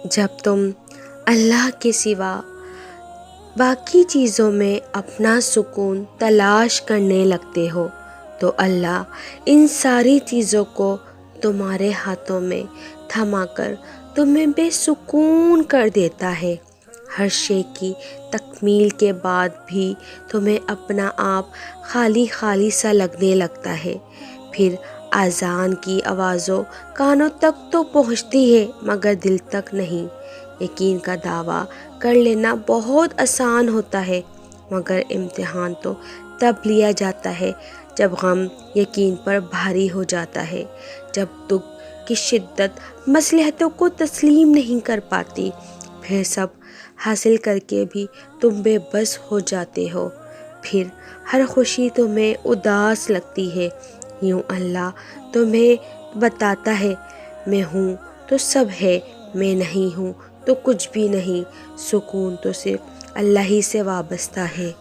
جب تم اللہ کے سوا باقی چیزوں میں اپنا سکون تلاش کرنے لگتے ہو تو اللہ ان ساری چیزوں کو تمہارے ہاتھوں میں تھما کر تمہیں بے سکون کر دیتا ہے۔ ہر شے کی تکمیل کے بعد بھی تمہیں اپنا آپ خالی خالی سا لگنے لگتا ہے۔ پھر اذان کی آوازوں کانوں تک تو پہنچتی ہے مگر دل تک نہیں۔ یقین کا دعویٰ کر لینا بہت آسان ہوتا ہے مگر امتحان تو تب لیا جاتا ہے جب غم یقین پر بھاری ہو جاتا ہے، جب دکھ کی شدت مصلحتوں کو تسلیم نہیں کر پاتی۔ پھر سب حاصل کر کے بھی تم بے بس ہو جاتے ہو، پھر ہر خوشی تمہیں اداس لگتی ہے۔ یوں اللہ تمہیں بتاتا ہے میں ہوں تو سب ہے، میں نہیں ہوں تو کچھ بھی نہیں۔ سکون تو صرف اللہ ہی سے وابستہ ہے۔